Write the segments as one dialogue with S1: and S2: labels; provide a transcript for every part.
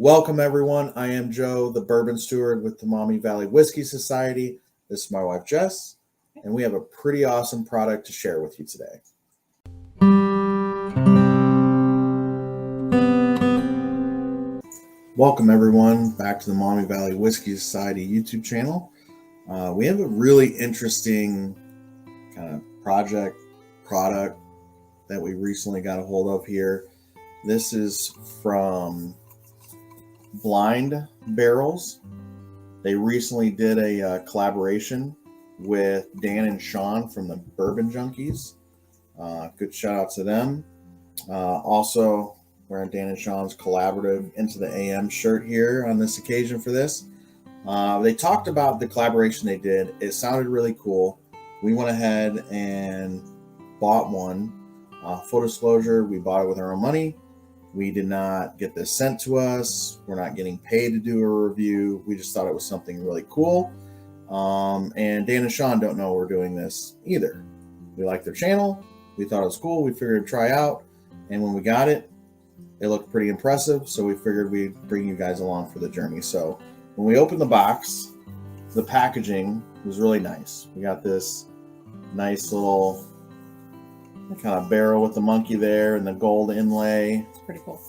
S1: Welcome, everyone. I am Joe, the bourbon steward with the Maumee Valley Whiskey Society. This is my wife, Jess, and we have a pretty awesome product to share with you today. Welcome, everyone, back to the Maumee Valley Whiskey Society YouTube channel. We have a really interesting kind of product that we recently got a hold of here. This is from Blind Barrels. They recently did a collaboration with Dan and Sean from the Bourbon Junkies. Good shout out to them. Also, wearing Dan and Sean's collaborative Into the AM shirt here on this occasion for this. They talked about the collaboration they did. It sounded really cool. We went ahead and bought one. Full disclosure, we bought it with our own money. We did not get this sent to us. We're not getting paid to do a review. We just thought it was something really cool. And Dan and Sean don't know we're doing this either. We like their channel. We thought it was cool. We figured to try out. And when we got it, it looked pretty impressive. So we figured we'd bring you guys along for the journey. So when we opened the box, the packaging was really nice. We got this nice little kind of barrel with the monkey there and the gold inlay.
S2: It's pretty cool.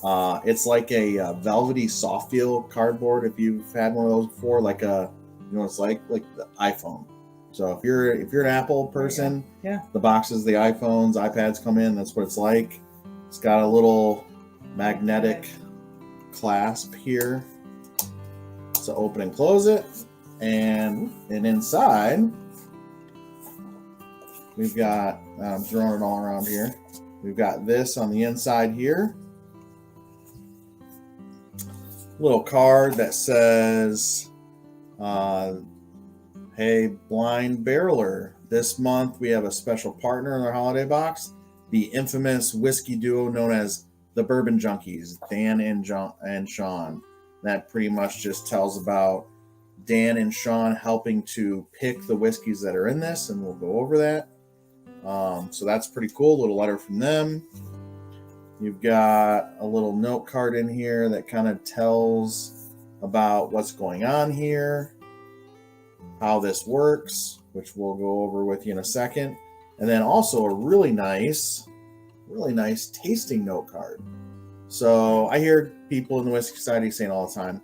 S1: It's like a velvety soft feel cardboard. If you've had one of those before, like it's like the iPhone. So if you're an Apple person,
S2: yeah.
S1: The boxes, the iPhones, iPads come in. That's what it's like. It's got a little magnetic clasp here. So open and close it, and inside we've got, I'm throwing it all around here. We've got this on the inside here. Little card that says, hey, Blind Barreler, this month we have a special partner in our holiday box, the infamous whiskey duo known as the Bourbon Junkies, Dan and Sean. That pretty much just tells about Dan and Sean helping to pick the whiskeys that are in this, and we'll go over that. So that's pretty cool. A little letter from them. You've got a little note card in here that kind of tells about what's going on here, how this works, which we'll go over with you in a second. And then also a really nice tasting note card. So I hear people in the Whiskey Society saying all the time,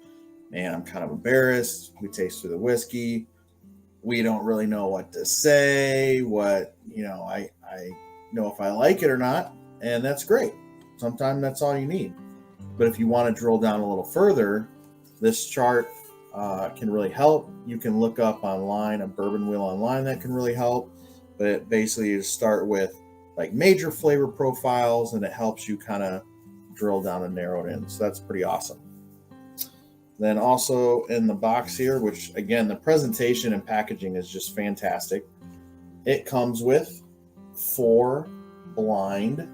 S1: man, I'm kind of embarrassed. We taste through the whiskey. We don't really know what to say, I know if I like it or not, and that's great. Sometimes that's all you need. But if you want to drill down a little further, this chart can really help. You can look up online, a bourbon wheel online that can really help. But it basically you start with like major flavor profiles, and it helps you kind of drill down and narrow it in. So that's pretty awesome. Then also in the box here, which again, the presentation and packaging is just fantastic. It comes with 4 blind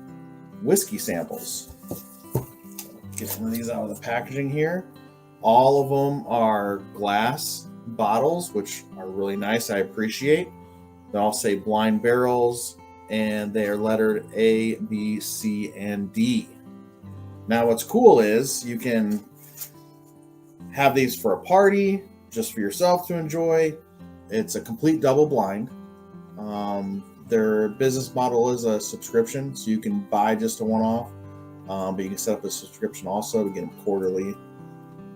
S1: whiskey samples. Get some of these out of the packaging here. All of them are glass bottles, which are really nice. I appreciate. They all say Blind Barrels, and they are lettered A, B, C, and D. Now, what's cool is you can have these for a party, just for yourself to enjoy. It's a complete double blind. Their business model is a subscription, so you can buy just a one-off, but you can set up a subscription also to get them quarterly.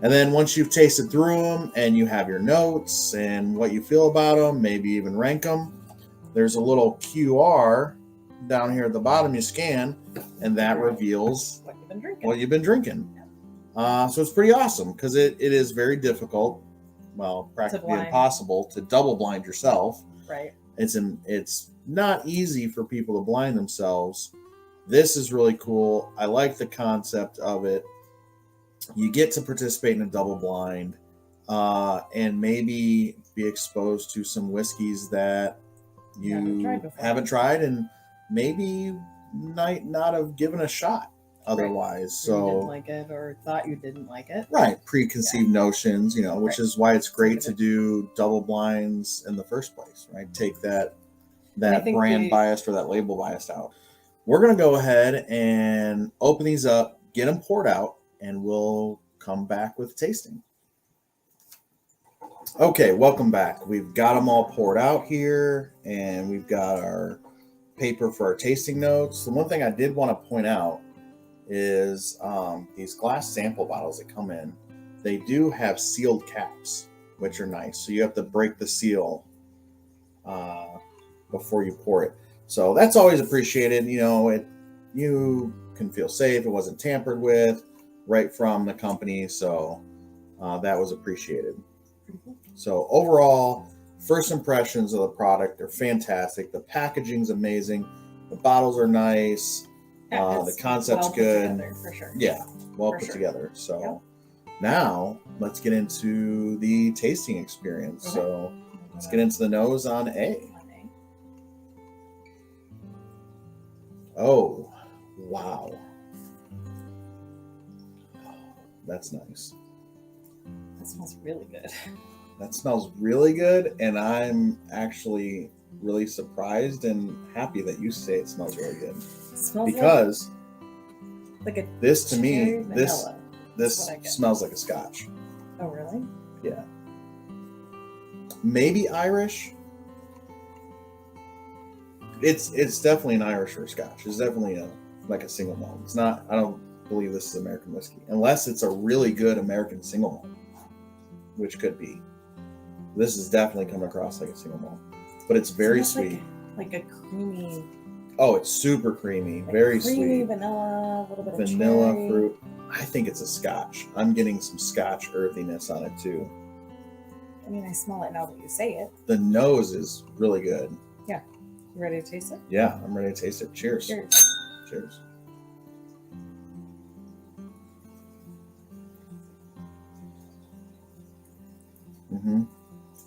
S1: And then once you've tasted through them and you have your notes and what you feel about them, maybe even rank them, there's a little QR down here at the bottom you scan, and that reveals what you've been drinking. So it's pretty awesome because it is very difficult, well, practically impossible to double blind yourself.
S2: Right.
S1: It's not easy for people to blind themselves. This is really cool. I like the concept of it. You get to participate in a double blind and maybe be exposed to some whiskeys that you haven't tried and maybe might not have given a shot otherwise.
S2: Right.
S1: So
S2: you didn't like it or thought you didn't like it.
S1: Right. Preconceived notions, which is why it's great to do double blinds in the first place, right? Take that brand bias or that label bias out. We're going to go ahead and open these up, get them poured out, and we'll come back with tasting. Okay, welcome back. We've got them all poured out here, and we've got our paper for our tasting notes. The one thing I did want to point out is these glass sample bottles that come in, they do have sealed caps, which are nice. So you have to break the seal before you pour it. So that's always appreciated. You can feel safe. It wasn't tampered with right from the company. So that was appreciated. So overall, first impressions of the product are fantastic. The packaging's amazing. The bottles are nice. The concept's good.
S2: Together, for sure.
S1: Yeah, well
S2: For
S1: put
S2: sure.
S1: together. So now let's get into the tasting experience.
S2: Okay.
S1: So let's get into the nose on A. Oh, wow. That's nice.
S2: That smells really good.
S1: That smells really good, and I'm actually really surprised and happy that you say it smells really good.
S2: It smells
S1: Because
S2: like a
S1: this to me,
S2: cherry
S1: this
S2: vanilla.
S1: this
S2: That's what I get.
S1: smells like a scotch.
S2: Oh, really?
S1: Yeah. Maybe Irish. It's definitely an Irish or Scotch. It's definitely like a single malt. It's not. I don't believe this is American whiskey, unless it's a really good American single malt, which could be. This is definitely coming across like a single malt, but it's very
S2: It's almost
S1: sweet.
S2: Like a creamy,
S1: Oh, it's super creamy,
S2: like
S1: very
S2: creamy
S1: sweet.
S2: vanilla, a little bit of
S1: Vanilla
S2: cherry.
S1: fruit. I think it's a Scotch. I'm getting some Scotch earthiness on it too.
S2: I mean, I smell it now that you say it.
S1: The nose is really good.
S2: You ready to taste it?
S1: Yeah, I'm ready to taste it. Cheers.
S2: Cheers.
S1: Cheers.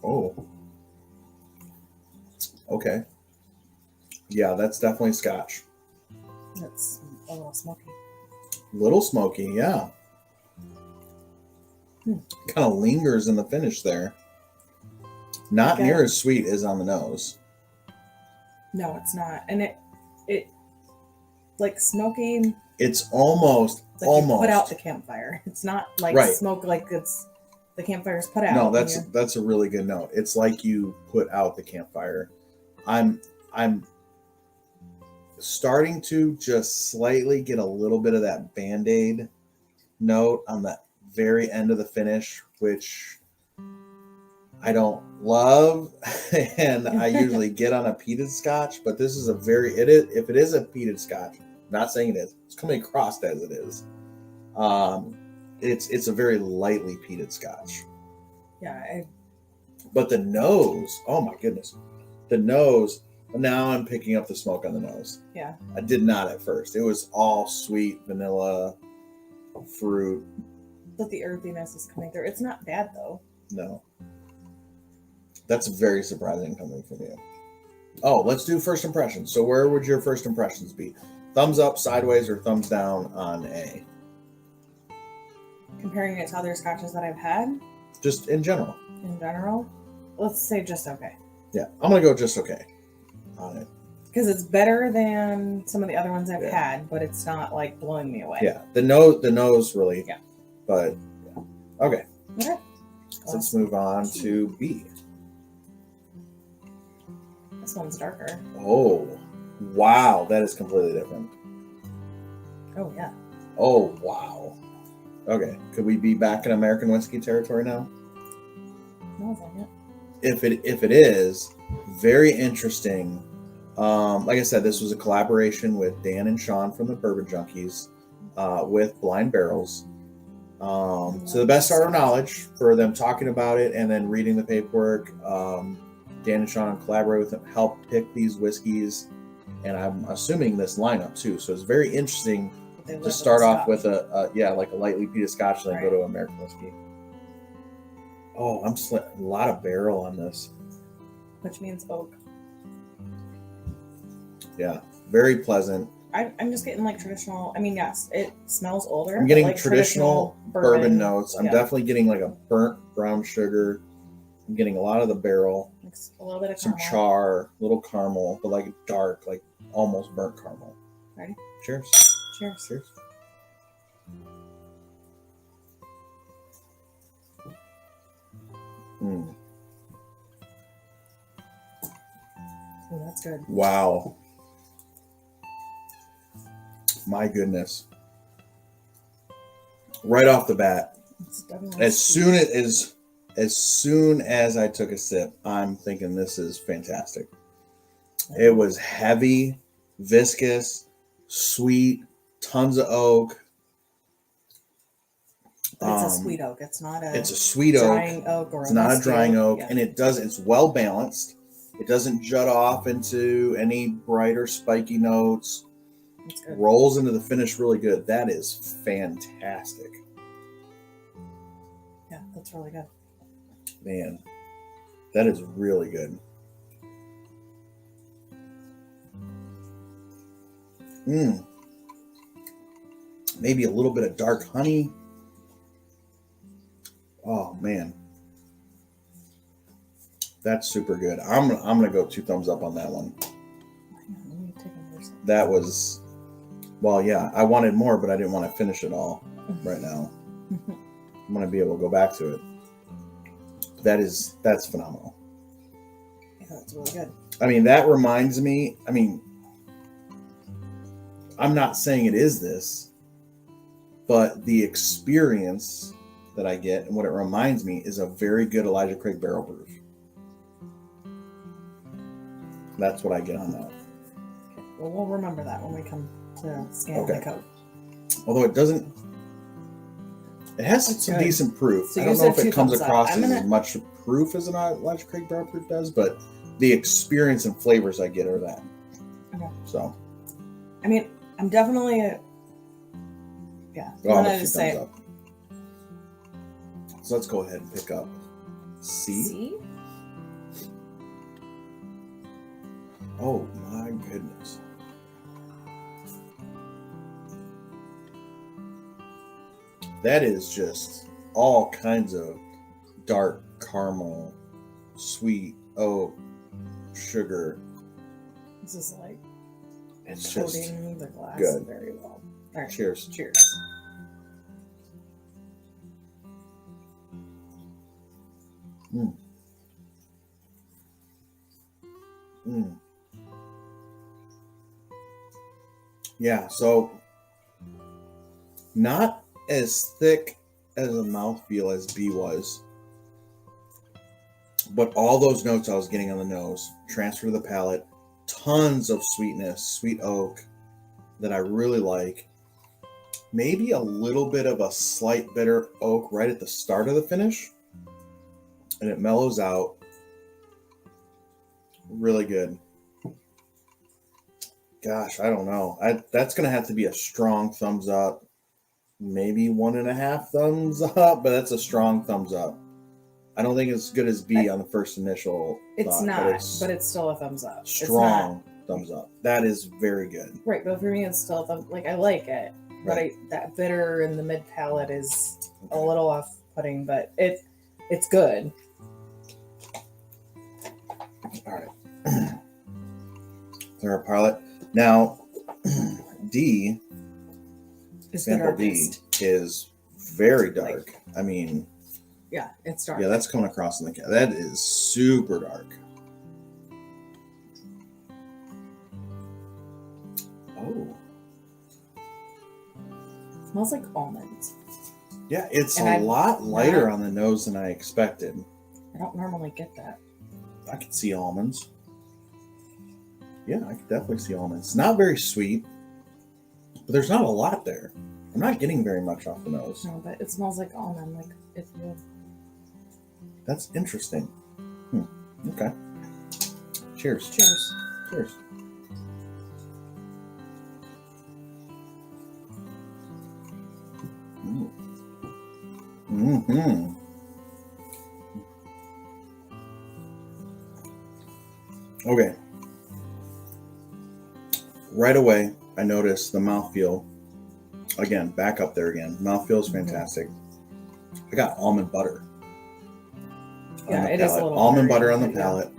S1: Oh. Okay. Yeah, that's definitely Scotch.
S2: It's a little smoky.
S1: Little smoky, yeah. Kind of lingers in the finish there. Not
S2: Okay.
S1: near as sweet as on the nose.
S2: No, it's not. And it like smoky.
S1: It's almost
S2: It's like you put out the campfire. It's not like
S1: Right.
S2: smoke like it's the campfire's put out.
S1: No,
S2: and
S1: that's a really good note. It's like you put out the campfire. I'm starting to just slightly get a little bit of that Band-Aid note on the very end of the finish, which I don't love, and I usually get on a peated Scotch, but this is if it is a peated Scotch, I'm not saying it is, it's coming across as it is. It's a very lightly peated Scotch.
S2: Yeah,
S1: But the nose, oh my goodness. The nose, now I'm picking up the smoke on the nose.
S2: yeah.
S1: I did not at first. It was all sweet vanilla fruit.
S2: But the earthiness is coming through. It's not bad though.
S1: No. That's very surprising coming from you. Oh, let's do first impressions. So where would your first impressions be? Thumbs up, sideways, or thumbs down on A?
S2: Comparing it to other scotches that I've had
S1: Just in general.
S2: in general, let's say just okay.
S1: Yeah, I'm going to go just okay on it.
S2: Because it's better than some of the other ones I've
S1: Yeah.
S2: had, but it's not like blowing me away.
S1: Yeah, the nose really.
S2: Yeah.
S1: But, yeah. Okay,
S2: Okay.
S1: so let's move on to B.
S2: This one's darker.
S1: Oh, wow, that is completely different.
S2: Oh yeah.
S1: Oh, wow. Okay, could we be back in American whiskey territory now?
S2: Smells like it.
S1: If it is, very interesting. Like I said, this was a collaboration with Dan and Sean from the Bourbon Junkies with Blind Barrels. To the best of our knowledge, for them talking about it and then reading the paperwork, Dan and Sean collaborate with them, help pick these whiskeys, and I'm assuming this lineup too. So it's very interesting
S2: They live
S1: to start
S2: the
S1: off
S2: Scotch.
S1: with a like a lightly peated Scotch, and then go
S2: Right.
S1: to American whiskey. Oh, a lot of barrel on this.
S2: Which means oak.
S1: Yeah, very pleasant.
S2: I'm just getting like traditional. I mean, yes, it smells older.
S1: I'm
S2: but,
S1: getting
S2: like
S1: traditional bourbon notes. I'm
S2: Yeah.
S1: definitely getting like a burnt brown sugar. I'm getting a lot of the barrel,
S2: Like a little bit of
S1: some
S2: caramel.
S1: char, little caramel, but like dark, like almost burnt caramel.
S2: Ready?
S1: Cheers.
S2: Cheers.
S1: Cheers. Mm.
S2: Oh, that's good.
S1: Wow. My goodness. Right off the bat,
S2: It's definitely
S1: as
S2: sweet.
S1: soon as I took a sip, I'm thinking this is fantastic. It was heavy, viscous, sweet, tons of oak.
S2: But it's a sweet oak. It's not a
S1: It's a sweet oak.
S2: drying oak or
S1: It's
S2: a
S1: not a
S2: musky
S1: drying oak,
S2: Yeah.
S1: and it's well balanced. It doesn't jut off into any brighter spiky notes.
S2: That's good.
S1: Rolls into the finish really good. That is fantastic.
S2: Yeah, that's really good.
S1: Man, that is really good. Maybe a little bit of dark honey. Oh man, that's super good. I'm gonna go 2 thumbs up on that one.
S2: Let me take another sip.
S1: That was, well, yeah. I wanted more, but I didn't want to finish it all right now. I'm gonna be able to go back to it. That's phenomenal.
S2: Yeah, that's really good.
S1: I mean, that reminds me. I mean, I'm not saying it is this, but the experience that I get and what it reminds me is a very good Elijah Craig barrel proof. That's what I get on that.
S2: Okay. Well, we'll remember that when we come to scan the code.
S1: Although it doesn't, it has
S2: That's
S1: some
S2: good.
S1: decent proof.
S2: So
S1: I
S2: you
S1: don't know
S2: said
S1: if it
S2: 2
S1: comes
S2: thumbs up.
S1: across
S2: I'm
S1: as
S2: gonna-
S1: much proof as an Elijah Craig barrel proof does, but the experience and flavors I get are that.
S2: Okay.
S1: So,
S2: I mean, I'm definitely yeah.
S1: well,
S2: I'm
S1: I'm
S2: gonna
S1: a 2
S2: just
S1: thumbs
S2: say
S1: up. So let's go ahead and pick up C.
S2: C.
S1: Oh my goodness. That is just all kinds of dark caramel, sweet oak, sugar.
S2: This is like
S1: It's just
S2: coating the glass
S1: good.
S2: very well. All right.
S1: Cheers.
S2: Cheers.
S1: Mm. Mm. Yeah, so not as thick as a mouthfeel as B was, but all those notes I was getting on the nose transfer to the palate. Tons of sweetness, sweet oak that I really like. Maybe a little bit of a slight bitter oak right at the start of the finish, and it mellows out. Really good. Gosh, I don't know. That's gonna have to be a strong thumbs up. Maybe 1.5 thumbs up, but that's a strong thumbs up. I don't think it's as good as B on the first initial.
S2: It's
S1: thought,
S2: not, but it's still a thumbs up. It's
S1: strong thumbs up. That is very good.
S2: not, right, but for me, it's still a thumb. Like I like it, but that bitter in the mid palate is a little off-putting, but it's good.
S1: All right. Third palate. Now, D,
S2: It's the
S1: sample D,
S2: darkest.
S1: is very dark. I mean,
S2: Yeah, it's dark.
S1: yeah, that's coming across in the can. That is super dark. Oh,
S2: It smells like almonds.
S1: yeah, it's
S2: And
S1: a
S2: I've
S1: lot lighter
S2: not-
S1: on the nose than I expected.
S2: I don't normally get that.
S1: I could see almonds. Yeah, I could definitely see almonds. It's not very sweet, but there's not a lot there. I'm not getting very much off the nose.
S2: No, but it smells like almond. Like it's good.
S1: That's interesting. Okay. Cheers.
S2: Cheers.
S1: Cheers. Mm-hmm. Okay. Right away, I noticed the mouthfeel. Again, back up there again. Mouthfeel is fantastic. I got almond butter.
S2: Yeah,
S1: on the
S2: it is a
S1: palate.
S2: little
S1: almond
S2: buttery,
S1: butter on the
S2: but yeah.
S1: palate.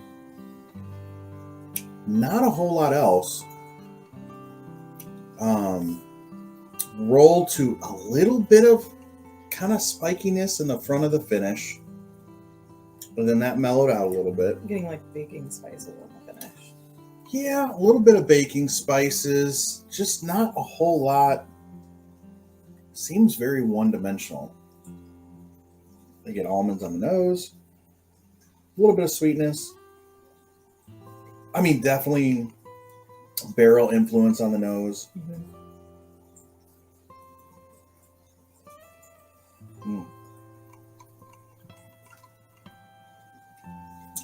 S1: Not a whole lot else. Roll to a little bit of kind of spikiness in the front of the finish, but then that mellowed out a little bit.
S2: I'm getting like baking spices on the finish.
S1: Yeah, a little bit of baking spices, just not a whole lot. Seems very one-dimensional. I get almonds on the nose, a little bit of sweetness. I mean, definitely barrel influence on the nose.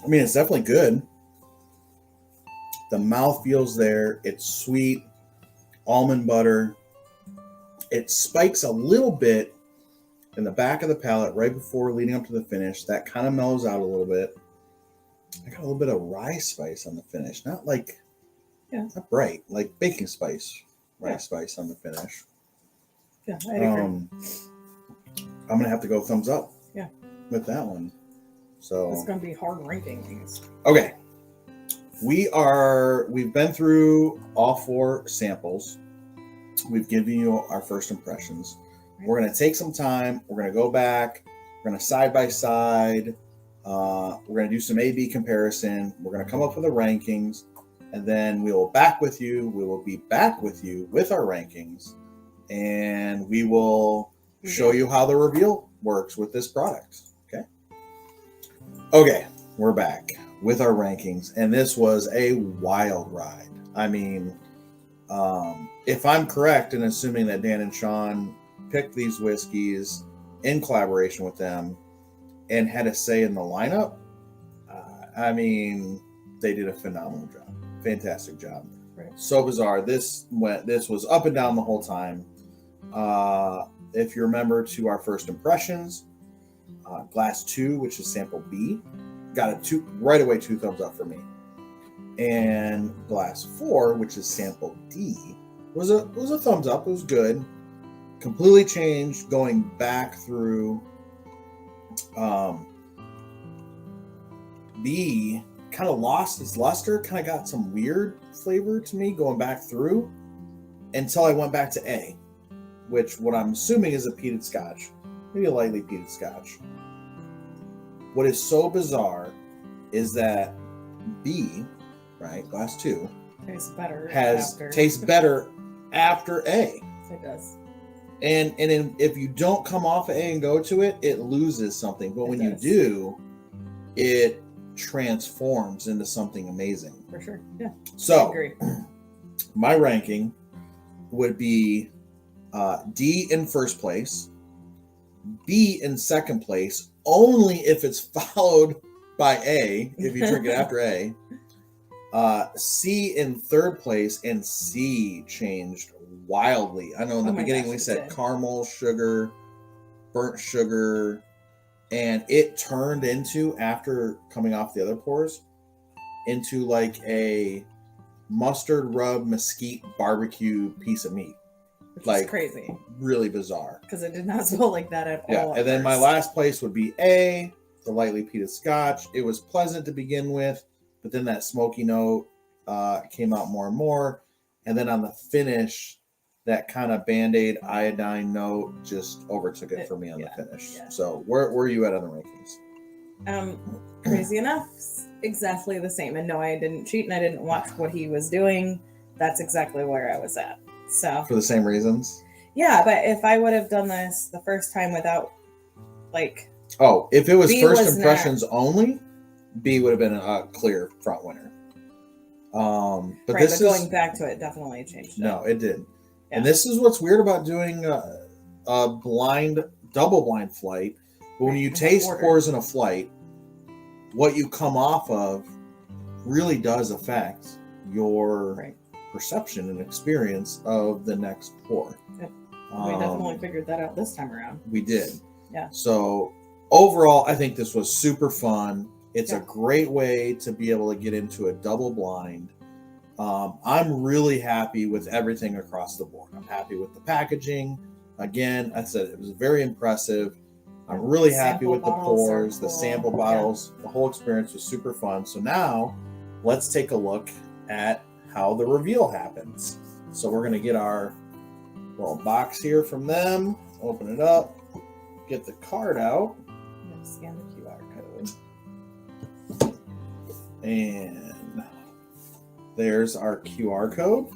S1: I mean, it's definitely good. The mouth feels there. It's sweet, almond butter. It spikes a little bit in the back of the palate right before leading up to the finish. That kind of mellows out a little bit. I got a little bit of rye spice on the finish. Not like, not bright, like baking spice, rye spice on the finish.
S2: Yeah, I agree.
S1: I'm going to have to go thumbs up with that one. So
S2: it's going to be hard ranking these.
S1: Okay. We've been through all 4 samples. We've given you our first impressions. We're going to take some time. We're going to go back. We're going to side by side. We're going to do some A/B comparison. We're going to come up with the rankings, and then we will back with you. We will be back with you with our rankings, and we will show you how the reveal works with this product. Okay, we're back with our rankings, and this was a wild ride. I mean, if I'm correct in assuming that Dan and Sean picked these whiskeys in collaboration with them and had a say in the lineup, I mean, they did a phenomenal job. Fantastic job.
S2: Right.
S1: So bizarre. This was up and down the whole time. If you remember to our first impressions, glass 2, which is sample B, got a 2 right away, 2 thumbs up for me. And glass 4, which is sample D, was a thumbs up. It was good. Completely changed going back through. B kind of lost its luster, kind of got some weird flavor to me going back through until I went back to A, which what I'm assuming is a peated scotch, maybe a lightly peated scotch. What is so bizarre is that B, right, glass 2,
S2: tastes better.
S1: Tastes better after A.
S2: It does.
S1: And if you don't come off A and go to it, it loses something. But when you do, it transforms into something amazing.
S2: For sure. Yeah.
S1: So
S2: I agree.
S1: My ranking would be D in first place, B in second place, only if it's followed by A, if you drink it after A, C in third place, and C changed wildly. I know in the beginning we said caramel, sugar, burnt sugar, and it turned into, after coming off the other pours, into like a mustard rub mesquite barbecue piece of meat.
S2: Which is crazy.
S1: Really bizarre.
S2: Because it did not smell like that at all.
S1: Yeah, and then my last place would be A, the lightly peated scotch. It was pleasant to begin with, but then that smoky note came out more and more. And then on the finish, that kind of Band-Aid iodine note just overtook it for me on the finish. Yeah. So where are you at on the rankings?
S2: Crazy enough, exactly the same. And no, I didn't cheat and I didn't watch what he was doing. That's exactly where I was at. So
S1: for the same reasons?
S2: Yeah, but if I would have done this the first time without, like...
S1: Oh, if it was first impressions only, B would have been a clear front winner. But
S2: right, but going back to it definitely changed it.
S1: No, it did. Yeah. And this is what's weird about doing a double blind flight. But when you taste pours in a flight, what you come off of really does affect your perception and experience of the next pour.
S2: Yep. We definitely figured that out this time around.
S1: We did.
S2: Yeah.
S1: So overall, I think this was super fun. It's a great way to be able to get into a double blind. I'm really happy with everything across the board. I'm happy with the packaging. Again, I said it was very impressive. I'm really happy with the pours, the sample bottles. The whole experience was super fun. So now let's take a look at how the reveal happens. So we're going to get our little box here from them, open it up, get the card out.
S2: Scan the QR code.
S1: And there's our QR code.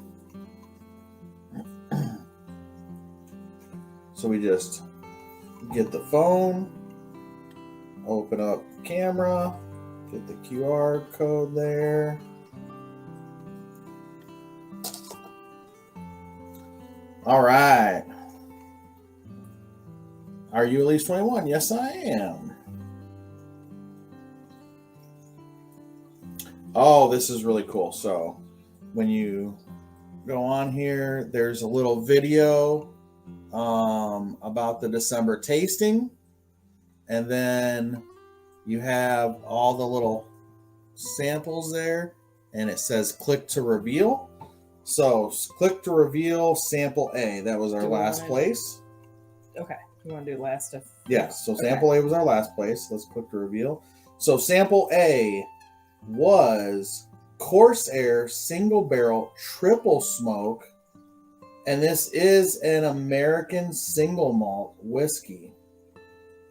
S1: So we just get the phone, open up the camera, get the QR code there. All right. Are you at least 21? Yes, I am. Oh, this is really cool. So when you go on here, there's a little video about the December tasting. And then you have all the little samples there. And it says click to reveal. So click to reveal sample A. That was our last place.
S2: Okay. You want to do last of?
S1: Yes. So sample A was our last place. Let's click to reveal. So sample A was Corsair single barrel triple smoke. And this is an American single malt whiskey.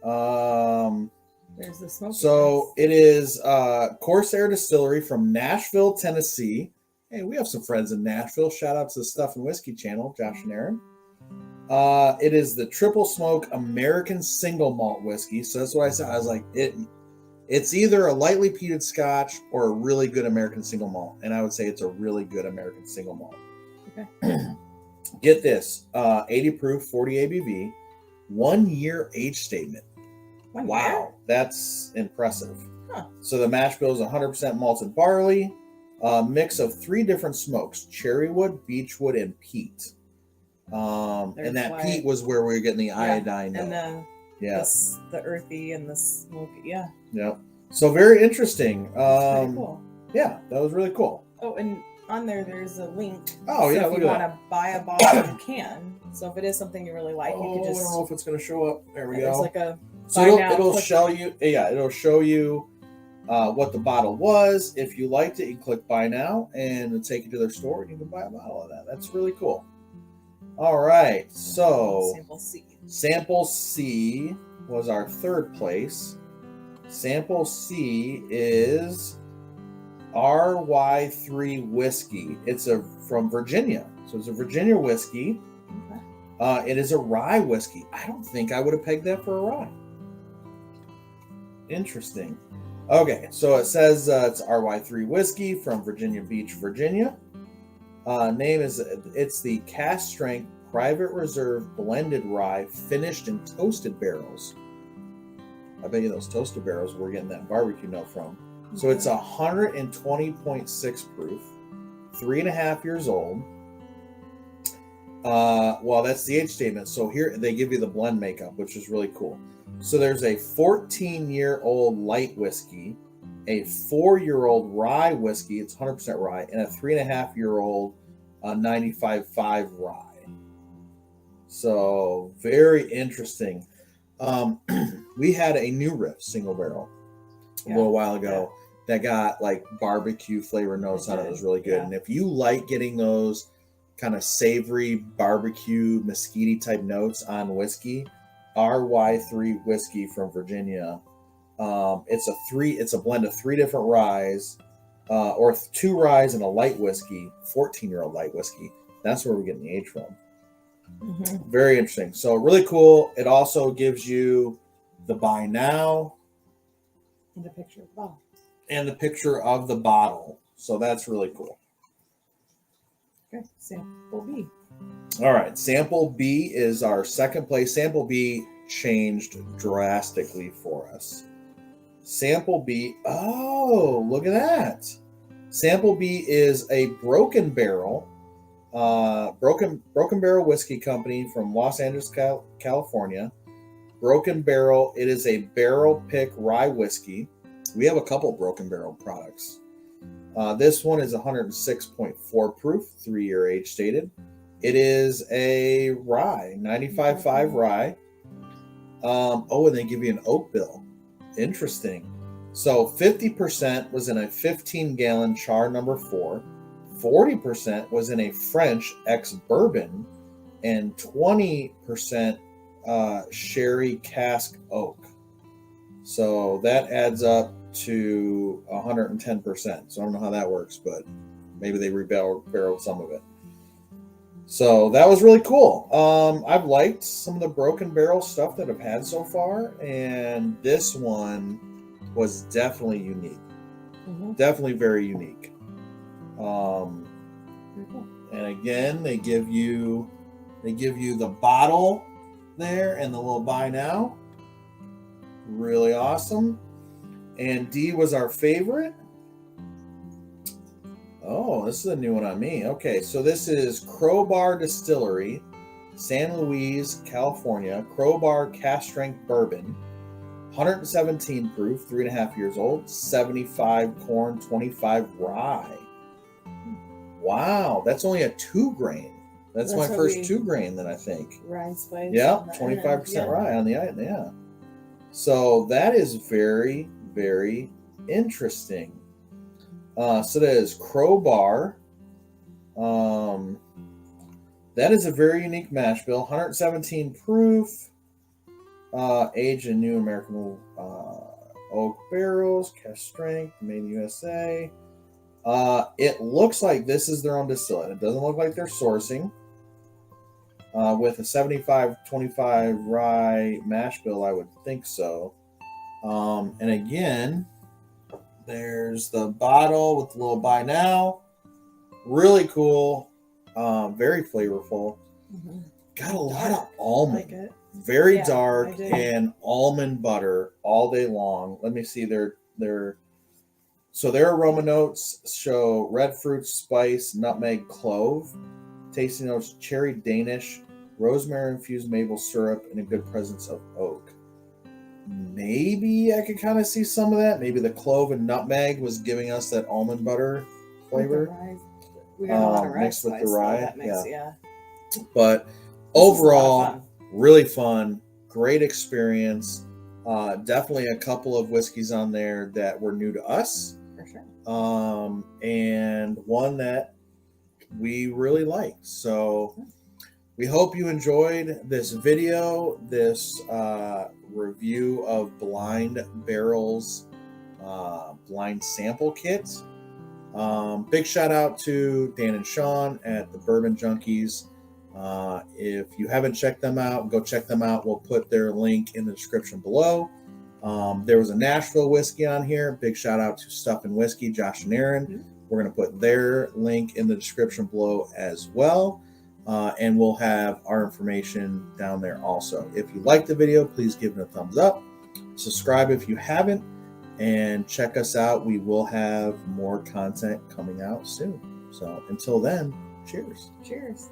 S2: There's the smoke.
S1: So it is Corsair Distillery from Nashville, Tennessee. Hey, we have some friends in Nashville. Shout out to the Stuff and Whiskey channel, Josh and Aaron. It is the triple smoke American single malt whiskey. So that's what I said. I was like, it's either a lightly peated Scotch or a really good American single malt. And I would say it's a really good American single malt.
S2: Okay.
S1: Get this, 80 proof, 40 ABV, 1 year age statement. Wow, that's impressive.
S2: Huh.
S1: So the mash bill is 100% malted barley, a mix of 3 different smokes: cherrywood, beechwood, and peat. And that peat was where we were getting the iodine.
S2: And the earthy and the smoky. Yeah.
S1: Yep. So very interesting.
S2: Pretty cool.
S1: Yeah, that was really cool.
S2: Oh, and on there's a link.
S1: Oh, yeah.
S2: So if you want to buy a bottle, you can. So if it is something you really like, you could just.
S1: I don't know if it's going to show up. There we go.
S2: There's like a.
S1: So it'll show you. Yeah, it'll show you what the bottle was. If you liked it, you click buy now, and it'll take you to their store, and you can buy a bottle of that. That's really cool. All right, so Sample C was our third place. Sample C is RY3 whiskey. It's from Virginia, so it's a Virginia whiskey. Okay. It is a rye whiskey. I don't think I would have pegged that for a rye. Interesting. Okay, so it says it's RY3 whiskey from Virginia Beach, Virginia. Name is, it's the cast strength private reserve blended rye finished in toasted barrels. I bet you those toasted barrels we're getting that barbecue note from. So it's 120.6 proof, 3.5 years old. Well, that's the age statement. So here they give you the blend makeup, which is really cool. So there's a 14-year-old light whiskey, a 4-year-old rye whiskey, it's 100% rye, and a 3.5-year-old 95.5 rye. So very interesting. We had a New Riff single barrel a little while ago that got like barbecue flavor notes on it. It was really good. Yeah. And if you like getting those kind of savory barbecue mesquite type notes on whiskey, RY3 whiskey from Virginia. It's a blend of 3 different ryes, or 2 ryes and a light whiskey, 14-year-old light whiskey. That's where we're getting the age from. Mm-hmm. Very interesting. So really cool. It also gives you the buy now
S2: and the picture of the bottle.
S1: And the picture of the bottle. So that's really cool.
S2: Okay, sample B.
S1: All right, sample B is our second place. Sample B changed drastically for us. Sample B, oh, look at that. Sample B is a Broken Barrel, Broken Barrel Whiskey Company from Los Angeles, California. Broken Barrel, it is a barrel pick rye whiskey. We have a couple Broken Barrel products. This one is 106.4 proof, 3-year age stated. It is a rye, 95.5 rye. And they give you an oak bill. Interesting. So 50% was in a 15-gallon char number 4. 40% was in a French ex-bourbon. And 20% sherry cask oak. So that adds up to 110%. So I don't know how that works, but maybe they barreled some of it. So that was really cool. I've liked some of the Broken Barrel stuff that I've had so far, and this one was definitely unique. Definitely very unique. And again, they give you the bottle there and the little buy now. Really awesome. And D was our favorite. Oh, this is a new one on me. Okay, so this is Crowbar Distillery, San Luis, California. Crowbar Cask Strength Bourbon, 117 proof, 3.5 years old, 75 corn, 25 rye. Wow, that's only a 2 grain. That's my first 2 grain, then I think.
S2: Rye spice.
S1: Yeah, 25% rye on the item. Yeah. So that is very, very interesting. So that is Crowbar. That is a very unique mash bill. 117 proof. Aged in new American oak barrels. Cask strength. Made in the USA. It looks like this is their own distillate. It doesn't look like they're sourcing. With a 75-25 rye mash bill, I would think so. And again, there's the bottle with the little buy now. Really cool. Very flavorful. Got a lot of almond. Like very dark and almond butter all day long. Let me see their aroma notes show red fruit, spice, nutmeg, clove. Tasting notes: cherry Danish, rosemary infused maple syrup, and a good presence of oak. Maybe I could kind of see some of that. Maybe the clove and nutmeg was giving us that almond butter flavor.
S2: We got a lot of rye
S1: mixed with the rye.
S2: Yeah.
S1: But overall, really fun. Great experience. Definitely a couple of whiskeys on there that were new to us.
S2: For sure.
S1: And one that we really liked. So we hope you enjoyed this video, this review of Blind Barrel's blind sample kit. Big shout out to Dan and Sean at the Bourbon Junkies. If you haven't checked them out, go check them out. We'll put their link in the description below. There was a Nashville whiskey on here. Big shout out to Stuff and Whiskey, Josh and Aaron. We're going to put their link in the description below as well. And we'll have our information down there also. If you like the video, please give it a thumbs up. Subscribe if you haven't. And check us out. We will have more content coming out soon. So until then, cheers.
S2: Cheers.